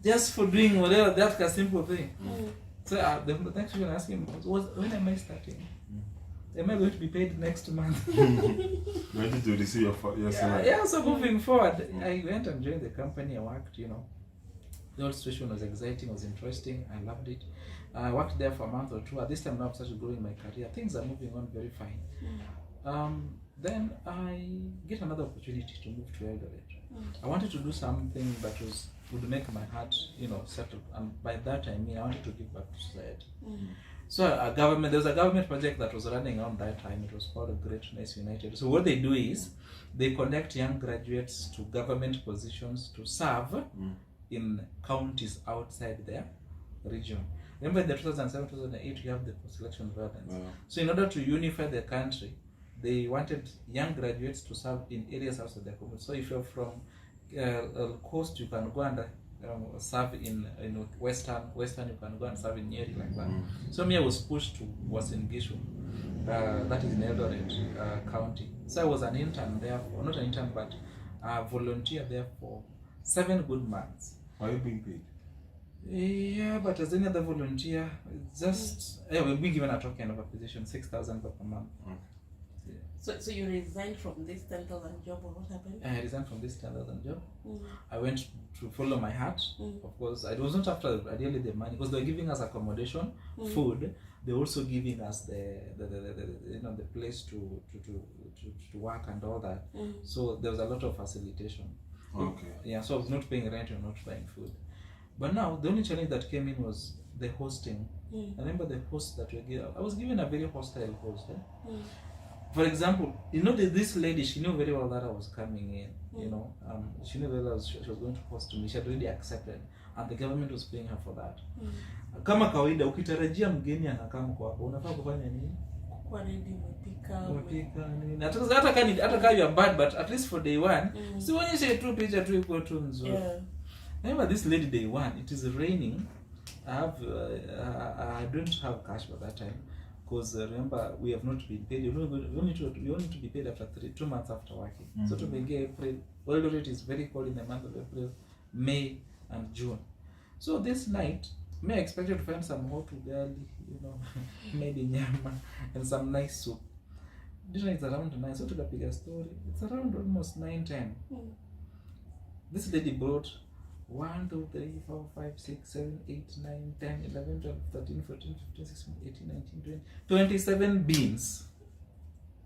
just for doing whatever. That's a simple thing. So the next question I asked him was, when am I starting? Am I going to be paid next month? When did you receive your salary? Yeah, so moving forward, I went and joined the company. I worked, the whole situation was exciting, was interesting. I loved it. I worked there for a month or two. At this time now I've started growing my career. Things are moving on very fine. Then I get another opportunity to move to Eldoret. I wanted to do something that would make my heart, settle. And by that I mean I wanted to give back to society. So there was a government project that was running around that time. It was called Greatness United. So what they do is they connect young graduates to government positions to serve in counties outside their region. Remember in the 2007-2008 you have the post-election violence. So in order to unify the country, they wanted young graduates to serve in areas outside their community. So if you're from coast, you can go and serve in western you can go and serve in Nyeri like that. So me, I was pushed to was in Gishu, that is in Eldoret County. So I was an intern there, not an intern but a volunteer there for 7 good months. Are you being paid? Yeah, but as any other volunteer, just we'll be given a token of a position, 6,000 per month. So you resigned from this 10,000 job, or what happened? I resigned from this 10,000 job. I went to follow my heart. Of course, it was not after ideally the money, because they were giving us accommodation, food. They were also giving us the place to work and all that. So there was a lot of facilitation. Okay. Yeah, so I was not paying rent or not buying food. But now the only challenge that came in was the hosting. I remember the host that we given. I was given a very hostile host. For example, this lady, she knew very well that I was coming in. She knew very well she was going to host me. She had already accepted, and the government was paying her for that. Kama kawaida, ukitarajia mgeni anakaa kwako, unafaa kufanya nini? Kwa ready umepika nini. Hata kama you are bad, but at least for day one, si uonyeshe tu picha tu iko tu nzuri. Remember this lady, day one, it is raining. I don't have cash by that time. Because remember, we have not been paid. We only to be paid after 2 months after working. So to begin April, Eldoret is very cold in the month of April, May, and June. So this night, I expected to find some hot ugali, made in nyama, and some nice soup. Dinner is around 9, so to the bigger story, it's around almost 9-10. This lady brought 1, 2, 3, 4, 5, 6, 7, 8, 9, 10, 11, 12, 13, 14, 15, 16, 18, 19, 20, 27 beans.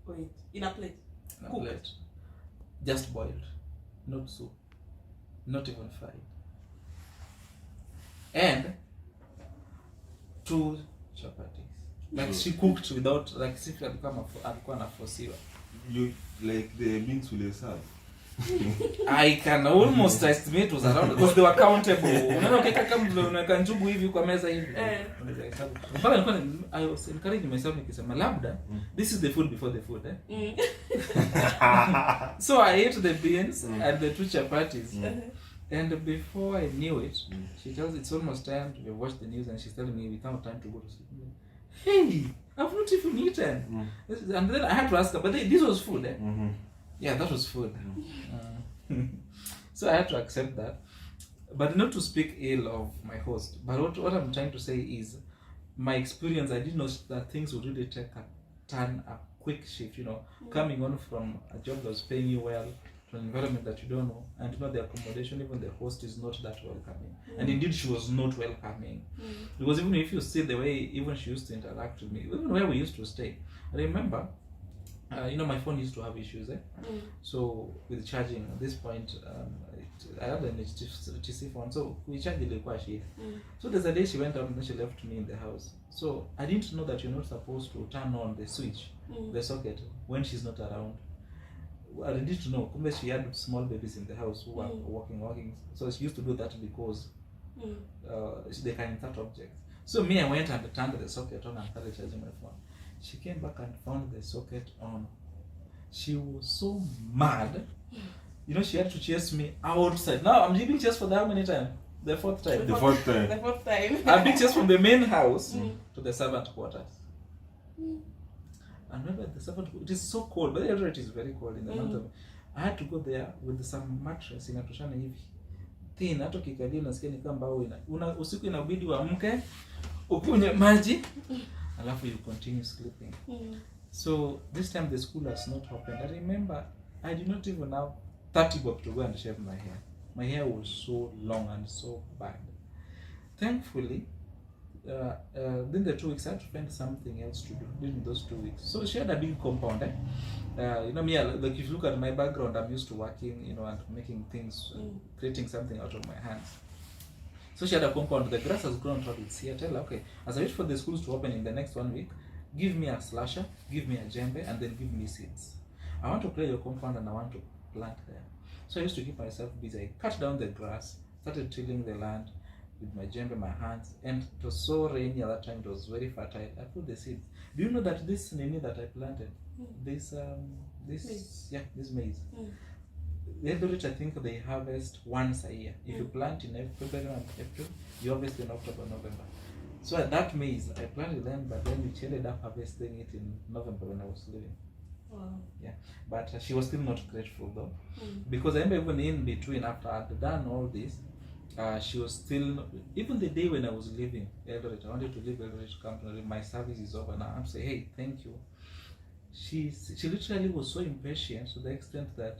Wait, in a plate? In a plate. Just boiled. Not soup. Not even fried. And 2 chapatis. Like she cooked without, like if alikuwa anafosiwa. You like the beans will serve? I can almost estimate it was around, because they were countable. Unaona kama vile unaweka njugu hivi kwa meza hivi. Unaweza hesabu. I was encouraging myself nikisema labda this is the food before the food. So I ate the beans and the 2 chapatis. And before I knew it, she tells it's almost time to watch the news, and she's telling me without time to go to sleep. Hey, I've not even eaten. And then I had to ask her, but this was food. Yeah, that was food. So I had to accept that. But not to speak ill of my host. But what I'm trying to say is, my experience, I didn't know that things would really take a quick shift, coming on from a job that was paying you well to an environment that you don't know, and the accommodation, even the host is not that welcoming. And indeed, she was not welcoming. Because even if you see the way even she used to interact with me, even where we used to stay, I remember, my phone used to have issues. So with charging, at this point, I had an HTC phone, so we charged it quite shit. So there's a day she went out and then she left me in the house. So I didn't know that you're not supposed to turn on the switch, the socket, when she's not around. I didn't know. She had small babies in the house who were walking. So she used to do that because they can insert objects. So I went and turned the socket on and started charging my phone. She came back and found the socket on. She was so mad. She had to chase me outside. Now I'm giving chase for how many times? The fourth time. The fourth time. The fourth time. I'm being chased from the main house to the servant quarters. And remember the 7th, it is so cold, but Eldoret is very cold in the month of. I had to go there with some mattress inatoshana hivi thin, hata ukikalia unasikia ni kama mbao usiku inabidi uamke ukunywe maji alafu you continue sleeping. So this time the school has not opened. I remember I did not even have 30 bob to go and shave my hair. My hair was so long and so bad. Thankfully, then the 2 weeks I had to find something else to do during those 2 weeks. So she had a big compound. You know me, like if you look at my background, I'm used to working, you know, and making things, creating something out of my hands. So she had a compound. The grass has grown out. It's here. Tell her, okay, as I wait for the schools to open in the next 1 week, give me a slasher, give me a djembe, and then give me seeds. I want to clear your compound and I want to plant there. So I used to keep myself busy. I cut down the grass, started tilling the land with my djembe, my hands, and it was so rainy at that time. It was very fertile. I put the seeds. Do you know that this nini that I planted, this maize? Eldoret, I think they harvest once a year. If you plant in February and April, you harvest in October, November. So that maize, I planted then, but then we ended up harvesting it in November when I was leaving. Wow. Yeah, but she was still not grateful though, because I remember even in between, after I had done all this, she was still, even the day when I was leaving Eldoret, I wanted to leave Eldoret to come to Nairobi, my service is over now. I'm saying, hey, thank you. She literally was so impatient to the extent that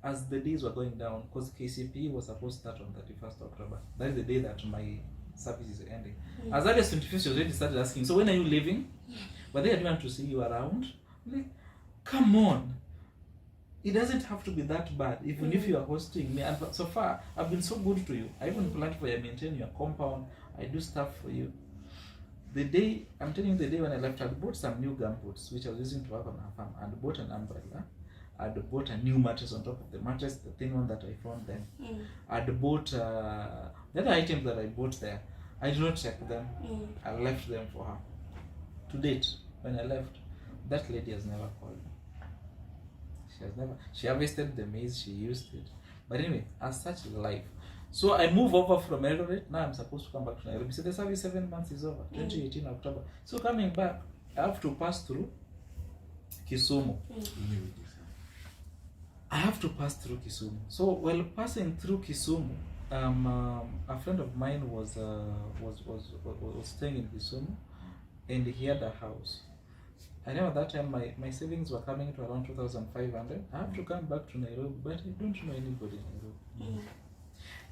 as the days were going down, because KCPE was supposed to start on 31st October. That is the day that my service is ending. As early as 25th, she already started asking, so when are you leaving? But they didn't want to see you around. Like, come on. It doesn't have to be that bad, even if you are hosting me. And so far, I've been so good to you. I even plant for you, I maintain your compound, I do stuff for you. The day, I'm telling you, the day when I left, I bought some new gumboots, which I was using to work on our farm, and bought an umbrella. I'd bought a new mattress on top of the mattress, the thin one that I found then. I'd bought the other items that I bought there. I did not check them. I left them for her. To date, when I left, that lady has never called me. She harvested the maize, she used it. But anyway, as such life. So I move over from Eldoret. Now I'm supposed to come back to Nairobi. So the service 7 months is over, 2018 October. So coming back, I have to pass through Kisumu. I have to pass through Kisumu. So while passing through Kisumu, a friend of mine was staying in Kisumu, and he had a house. I remember that time my savings were coming to around 2,500. I have to come back to Nairobi, but I don't know anybody in Nairobi.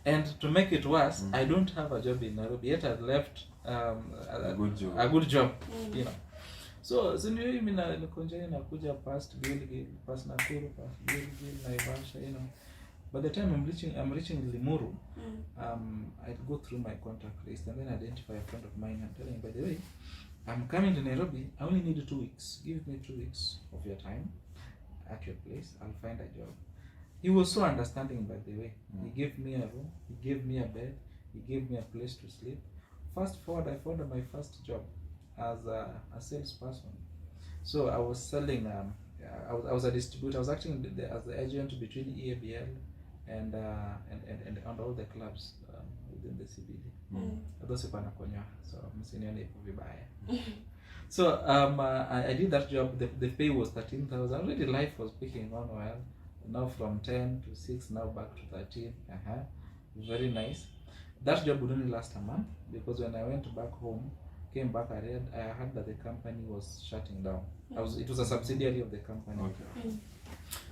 And to make it worse, I don't have a job in Nairobi yet. I'd left a good job, you know. So ndio mimi nakonja nakuja past Gilgil, past Nakuru, past Gilgil, Naivasha, you know. By the time I'm reaching Limuru, I'd go through my contact list and then identify a friend of mine and tell him, by the way, I'm coming to Nairobi. I only need 2 weeks. Give me 2 weeks of your time at your place. I'll find a job. He was so understanding, by the way. He gave me a room. He gave me a bed. He gave me a place to sleep. Fast forward, I found my first job as a salesperson. So I was selling. I was a distributor. I was acting as the agent between EABL and all the clubs within the CBD. Those who are so so I did that job. The pay was 13,000. Already life was picking on well. Now from 10 to 6, now back to 13. Very nice. That job would only last a month, because when I went back home, came back, I heard that the company was shutting down. It was a subsidiary of the company. Okay.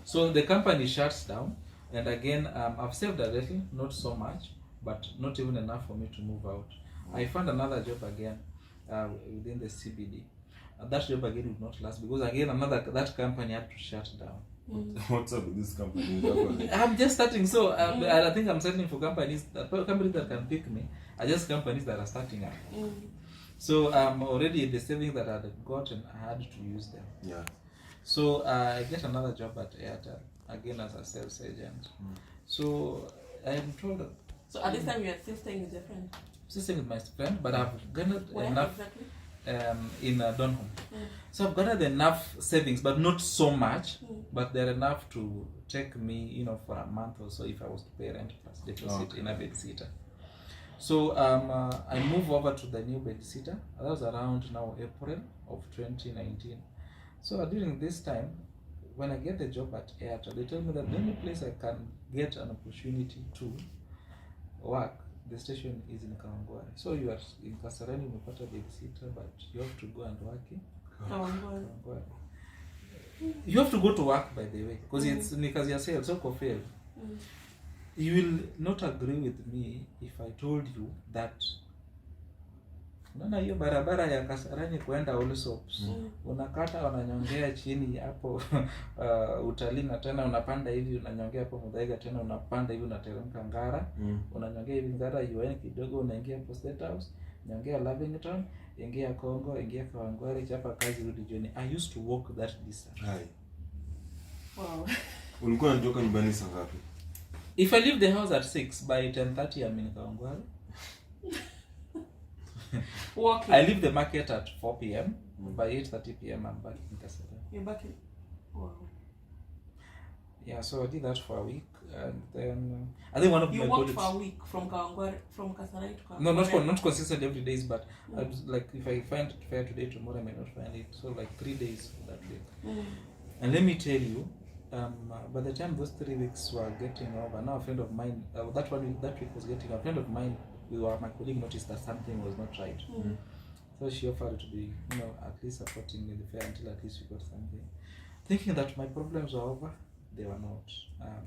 So the company shuts down, and again, I've saved a little, not so much, but not even enough for me to move out. I found another job again within the CBD. That job again would not last, because again that company had to shut down. What's up with this company? I'm just starting, so I think I'm searching for companies that can pick me. Are just companies that are starting up. So already the savings that I had gotten, I had to use them. Yeah. So I get another job at Airtel, again as a sales agent. So I am told that. So at this time you are still staying with your friend? Still staying with my friend, but I've gathered enough. Exactly? In Donholm. So I've gathered enough savings, but not so much, but they're enough to take me, you know, for a month or so if I was to pay rent plus deposit in a bed sitter. So I move over to the new bed sitter. That was around now April of 2019. So during this time, when I get the job at Airtel, they tell me that the only place I can get an opportunity to work, the station is in Kawangware. So you are in Kasarani, umepata babysitter, but you have to go and work in Kawangware. You have to go to work, by the way, because it's because you are sales, so fail. You will not agree with me if I told you that unaona hiyo barabara ya Kasarani kwenda Allsops, unakata unanyongea chini hapo utalii, na tena unapanda hivi unanyongea hapo Muthaiga, tena unapanda hivi unateremka Ngara, unanyongea hivi Ngara UN kidogo, unaingia hapo State House, nyongea Lavington, ingia Kongo, ingia Kawangware, chapa kazi, rudi jioni. I used to walk that distance. Hai. Wow. Ulikuwa unatoka nyumbani saa ngapi? If I leave the house at 6, by 10:30 I'm in Kawangware. Walking. I leave the market at 4 p.m. By 8:30 p.m. I'm back in Kasarani. You're back in. Wow. Yeah, so I did that for a week, and then I think one of you my walked colleagues, for a week from Kawangware, from Kasarani to Kawangware. No, not consistent every days, but I was like, if I find fair today, tomorrow I may not find it. So like 3 days that week. And let me tell you, by the time those 3 weeks were getting over, now a friend of mine, that week was getting, a friend of mine, my colleague noticed that something was not right. So she offered to be, at least supporting me the fair until at least we got something. Thinking that my problems were over, they were not.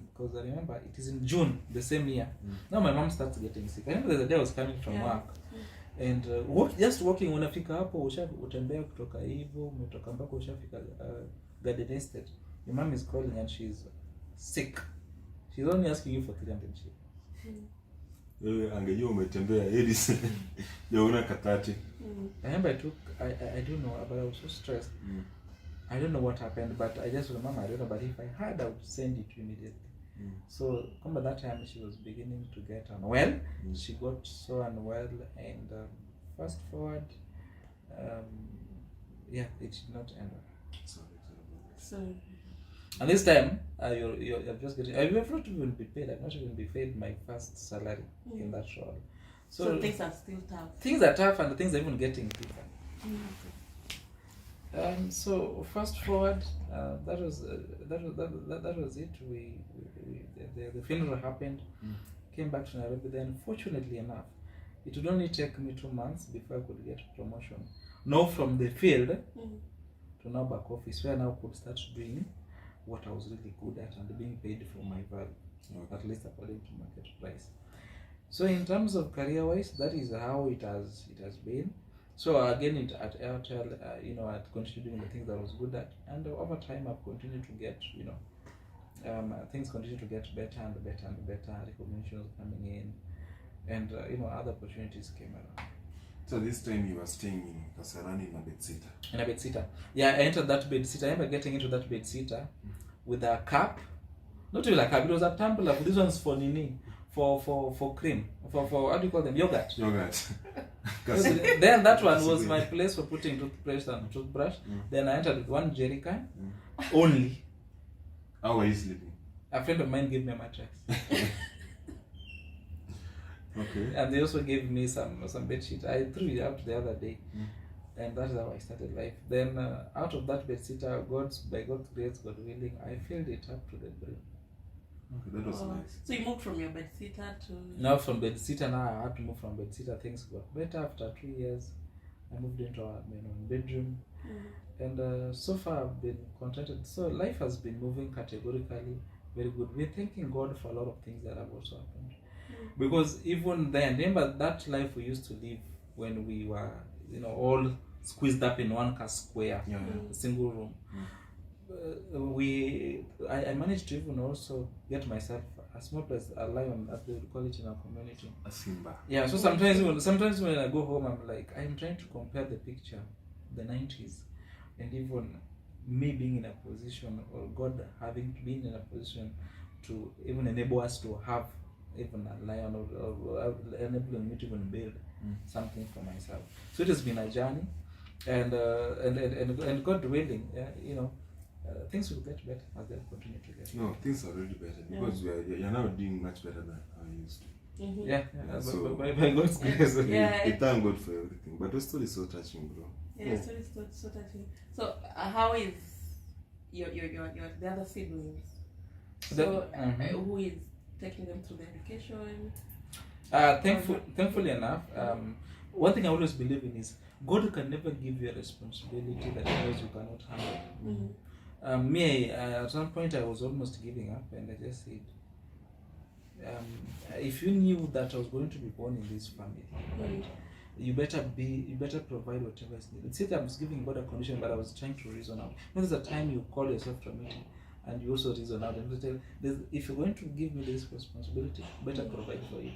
Because I remember it is in June the same year. Now my mom starts getting sick. I remember the day I was coming from work. And just walking, unafika hapo, utembea kutoka hivyo, umetoka mpaka ushafika Garden Estate. Your mom is calling and she's sick. She's only asking you for 300 shillings. Wewe angejua umetembea Edis. Ya una katati. I remember I don't know, but I was so stressed. I don't know what happened, but I just remember, I don't know, but if I had, I would send it to immediately. So, by that time, she was beginning to get unwell. She got so unwell, and fast forward, it did not end well. So, and this time, you're just getting, I have not even been paid. I've not even been paid my first salary in that role. So things are still tough. Things are tough, and things are even getting tougher. So fast forward, that was it. The funeral happened. Came back to Nairobi. Then, fortunately enough, it would only take me 2 months before I could get promotion. Now from the field to now back office, where I now could start doing what I was really good at and being paid for my value, at least according to market price. So in terms of career-wise, that is how it has been. So again, at Airtel, I continued doing the things that I was good at, and over time I've continued to get, things continue to get better and better and better. Recognitions coming in, and other opportunities came around. So this time you were staying in Kasarani in a bedsitter. In a bedsitter, yeah. I entered that bedsitter. I remember getting into that bedsitter with a cup, not really a cup. It was a tumbler. This one's for nini, for cream, for how do you call them? Yogurt. Then that one was my place for putting toothpaste and toothbrush. Then I entered with 1 jerry can only. How were you sleeping? A friend of mine gave me a mattress. Okay. And they also gave me some bed sheet. I threw it out the other day, and that's how I started life. Then out of that bed sitter, by God's grace, God willing, I filled it up to the brim. Okay, that was nice. So you moved from your bed sitter to... Now from bed sitter, I had to move from bed sitter. Things got better after 2 years. I moved into our bedroom, and so far I've been contented. So life has been moving categorically very good. We're thanking God for a lot of things that have also happened. Because even then, remember that life we used to live when we were, all squeezed up in one car square, a single room. I managed to even also get myself a small place, a lion, as they would call it in our community. A Simba. Yeah, so sometimes when I go home, I'm like, I'm trying to compare the picture, the 90s, and even me being in a position, or God having been in a position to even enable us to have even a lion, or enabling me to even build something for myself. So it has been a journey, and God willing, things will get better as they continue to get better. No, things are already better because you're now doing much better than how you used to. Yeah, so by God's grace. We thank God for everything. But the story is so touching, bro. Yeah, story is so touching. So how is your the other siblings? So who is taking them through the education? Thankfully enough, one thing I always believe in is God can never give you a responsibility that he knows you cannot handle. Me, at some point I was almost giving up, and I just said, if you knew that I was going to be born in this family, right, you better provide whatever is needed. See, I was giving God a condition, but I was trying to reason out. There's a time you call yourself to a meeting and you also reason out and tell, if you're going to give me this responsibility, better provide for it.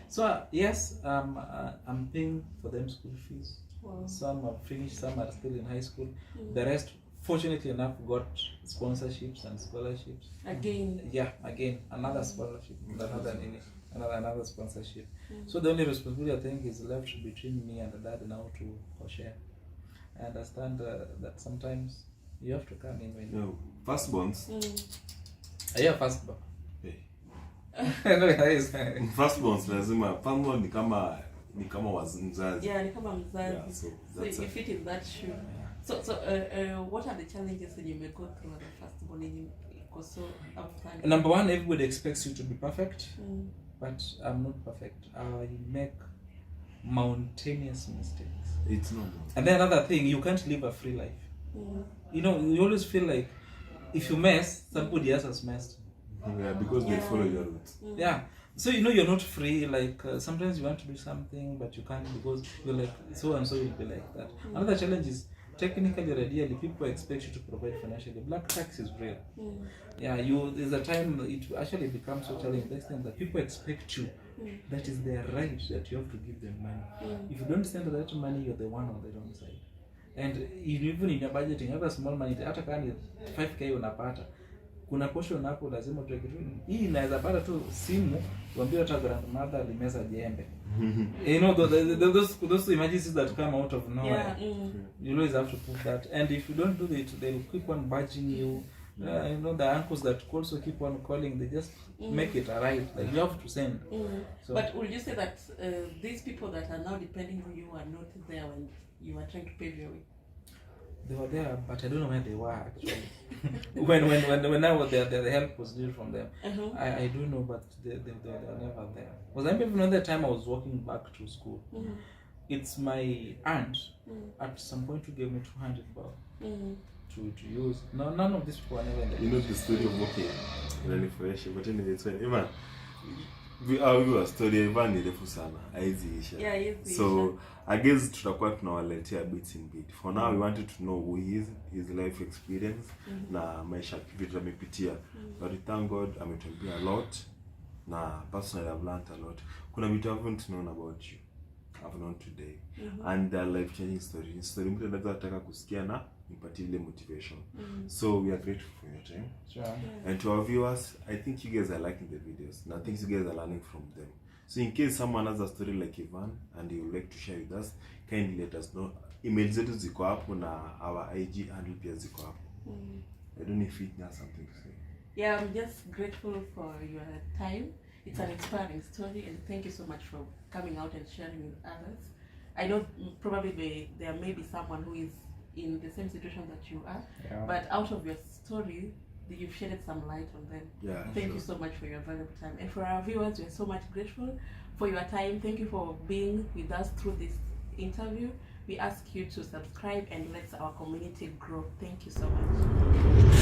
So yes, I'm paying for them school fees. Wow. Some have finished, some are still in high school. The rest, fortunately enough, got sponsorships and scholarships. Again. Yeah, again, another scholarship, another sponsorship. So the only responsibility I think is left between me and the dad now to share. I understand that sometimes you have to come in when you firstborns. Yeah, firstborn. Firstborns lazima firstborn ni kama wazazi. Yeah, ni kama mzazi. Yeah, so you fit in that shoe. Yeah. So what are the challenges that you may go through as a firstborn in so outstanding? Number one, everybody expects you to be perfect, but I'm not perfect. I make mountainous mistakes. It's normal. And then another thing, you can't live a free life. You know, you always feel like if you mess, somebody else has messed. Yeah, because they follow your roots. Yeah. So you know you're not free. Like sometimes you want to do something, but you can't because you're like so and so will be like that. Another challenge is technically or ideally people expect you to provide financially. Black tax is real. Yeah, there's a time it actually becomes so challenging next time that people expect you. That is their right that you have to give them money. If you don't send that money, you're the one on the wrong side. And even in your budgeting, have a small money, hata kama 5k unapata, kuna portion hapo lazima utoke tu. Hii inaweza pata tu simu, uambie hata grandmother alimeza jembe. You know those emergencies that come out of nowhere. You always have to put that. And if you don't do it, they'll keep on budging you. You know the uncles that also keep on calling, they just make it right. Like you have to send. So, but would you say that these people that are now depending on you are not there when you are trying to pave your way? They were there, but I don't know where they were actually. when I was there, the help was needed from them. I do know, but they were never there. Because I remember another time I was walking back to school. It's my aunt at some point who gave me 200 bob to use. No, none of these people are never in the You know the story of walking really fresh, but anyway, it's fine. Even our story even ni refu sana haiziisha. Yeah, so I guess tutakuwa tunawaletea bits in bit. For now we wanted to know who he is, his life experience na maisha vitu amepitia. But we thank God ametuambia a lot na personally I've learned a lot. Kuna vitu I haven't known about you. I've known today. And they're life changing story mtu anaweza taka kusikia na impatie ile motivation. So we are grateful for your time. Sure. And to our viewers, I think you guys are liking the videos and I think you guys are learning from them. So in case someone has a story like Ivan and you would like to share with us, kindly let us know. Email zetu ziko hapo na our IG handle pia ziko hapo. I don't know if you have something to say. Yeah, I'm just grateful for your time. It's an inspiring story and thank you so much for coming out and sharing with others. I know probably there may be someone who is in the same situation that you are, but out of your story, you've shed some light on them. Yeah, thank you so much for your valuable time. And for our viewers, we're so much grateful for your time. Thank you for being with us through this interview. We ask you to subscribe and let our community grow. Thank you so much.